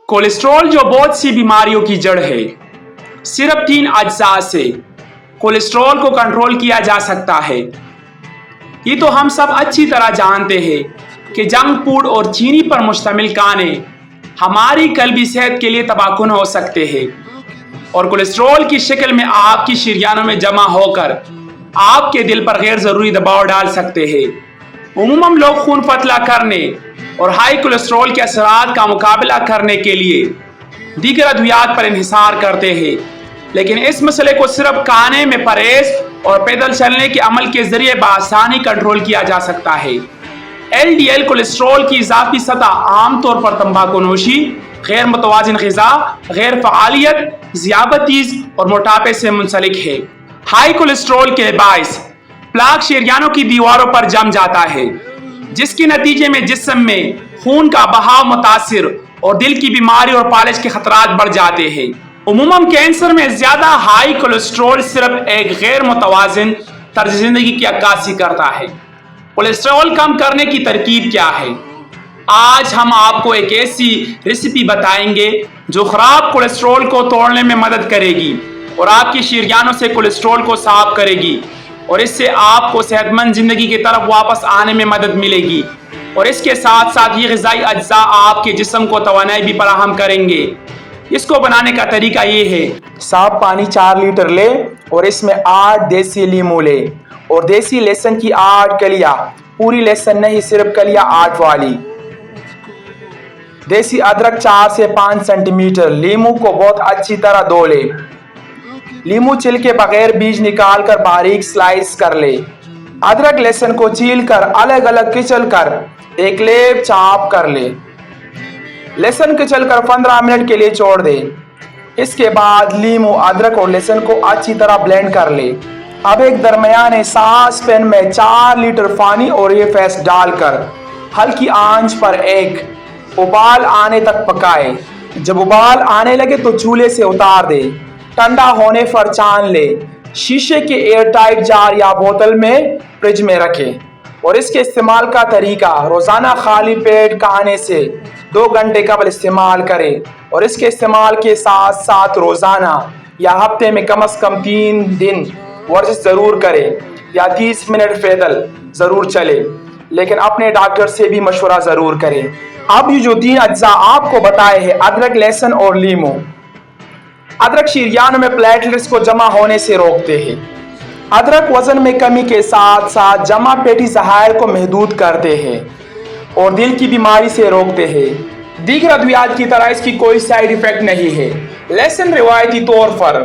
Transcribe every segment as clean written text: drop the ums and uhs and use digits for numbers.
Cholesterol जो बहुत सी बीमारियों की जड़ है, सिर्फ 3 अज्जा से कोलेस्ट्रॉल को कंट्रोल किया जा सकता है। ये तो हम सब अच्छी तरह जानते हैं कि जंक फूड और चीनी पर मुश्तमिल खाने हमारी कल्बी सेहत के लिए तबाहकुन हो सकते हैं और कोलेस्ट्रॉल की शक्ल में आपकी शरीयानों में जमा होकर आपके दिल पर गैर ज़रूरी दबाव डाल सकते हैं। उम्मन लोग खून पतला करने और हाई कोलेस्ट्रॉल के असरात का मुकाबला करने के लिए दीगर अद्वियात पर इन्हिसार करते हैं, लेकिन इस मसले को सिर्फ खाने में परहेज और पैदल चलने के अमल के जरिए बआसानी कंट्रोल किया जा सकता है। LDL कोलेस्ट्रॉल की इजाफी सतह आमतौर पर तंबाकूनोशी, गैर मुतवाजिन ग़िज़ा, गैर फ़आलियत, ज़ियाबतीज़ और मोटापे से मुंसलिक है। हाई कोलेस्ट्रॉल के बाइस प्लाक शरीयानों की दीवारों पर जम जाता है, जिसके नतीजे में जिस्म में खून का बहाव मुतासिर और दिल की बीमारी और फालिज के खतरात बढ़ जाते हैं। उमूमन कैंसर में ज्यादा हाई कोलेस्ट्रॉल सिर्फ एक गैर मुतवाजिन तर्ज जिंदगी की अक्कासी करता है। कोलेस्ट्रॉल कम करने की तरकीब क्या है? आज हम आपको एक ऐसी रेसिपी बताएंगे जो खराब कोलेस्ट्रॉल को तोड़ने में मदद करेगी और आपकी शरीयानों से कोलेस्ट्रॉल को साफ करेगी और इससे आपको सेहतमंद जिंदगी की तरफ वापस आने में मदद मिलेगी। और इसके साथ साथ ये ग़िज़ाई अज्जा आपके जिस्म को तवानाई भी फराहम करेंगे। इसको बनाने का तरीका ये है, साफ पानी 4 लीटर ले और इसमें 8 देसी लीमू ले और देसी लहसुन की 8 कलियां, पूरी लहसुन नहीं सिर्फ कलियां 8 वाली। देसी अदरक 4 से 5 सेंटीमीटर। लीमू को बहुत अच्छी तरह धो ले। लीमू छिल के बगैर बीज निकाल कर बारीक स्लाइस कर ले। अदरक लहसुन को छील कर अलग अलग किचल कर एक लेप चाप कर ले। लहसुन किचल कर 15 मिनट के लिए छोड़ दे। इसके बाद लीमू, अदरक और लहसुन को अच्छी तरह ब्लेंड कर ले। अब एक दरमियाने सास पैन में 4 लीटर पानी और ये फेस डालकर हल्की आंच पर एक उबाल आने तक पकाए। जब उबाल आने लगे तो चूल्हे से उतार दे। ठंडा होने पर छान ले। शीशे के एयर टाइट जार या बोतल में फ्रिज में रखें। और इसके इस्तेमाल का तरीका, रोजाना खाली पेट खाने से 2 घंटे कबल इस्तेमाल करें और इसके इस्तेमाल के साथ साथ रोजाना या हफ्ते में कम से कम 3 दिन वर्जिश जरूर करें या 30 मिनट पैदल जरूर चले, लेकिन अपने डॉक्टर से भी मशवरा जरूर करें। अब ये जो 3 अज्जा आपको बताए हैं, अदरक, लहसुन और लीमू। अदरक शरीयानों में प्लेटलेट्स को जमा होने से रोकते हैं। अदरक वजन में कमी के साथ साथ जमा पेटी ज़हायर को महदूद करते हैं और दिल की बीमारी से रोकते हैं। दीगर अद्वियात की तरह इसकी कोई साइड इफेक्ट नहीं है। लहसुन रिवायती तौर पर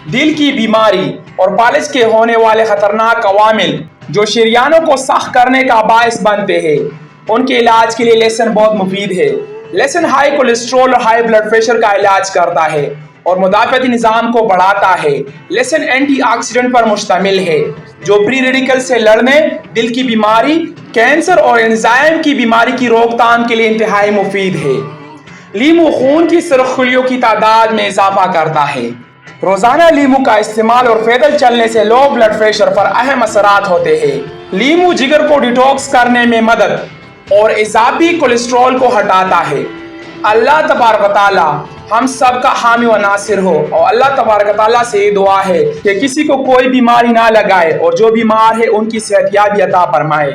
दिल की बीमारी और फालिज के होने वाले खतरनाक अवामिल जो शरीयानों को सख्त करने का बायस बनते हैं, उनके इलाज के लिए लहसुन बहुत मुफीद है। लहसुन हाई कोलेस्ट्रॉल और हाई ब्लड प्रेशर का इलाज करता है और मुदाफ़ती निज़ाम को बढ़ाता है। लहसुन एंटीऑक्सीडेंट पर मुश्तमिल है जो फ्री रेडिकल से लड़ने, दिल की बीमारी, कैंसर और एंजाइम की बीमारी की रोकथाम के लिए इंतहाई मुफीद है। लीमू खून की सुर्खियों की तादाद में इजाफा करता है। रोजाना लीमू का इस्तेमाल और पैदल चलने से लो ब्लड प्रेशर पर अहम असरात होते हैं। लीमू जिगर को डिटॉक्स करने में मदद और इजाफी कोलेस्ट्रॉल को हटाता है। अल्लाह तबारक व तआला हम सब का हामी व नासिर हो और अल्लाह तबारक व तआला से दुआ है कि किसी को कोई बीमारी ना लगाए और जो बीमार है उनकी सेहतयाबी अता फरमाए।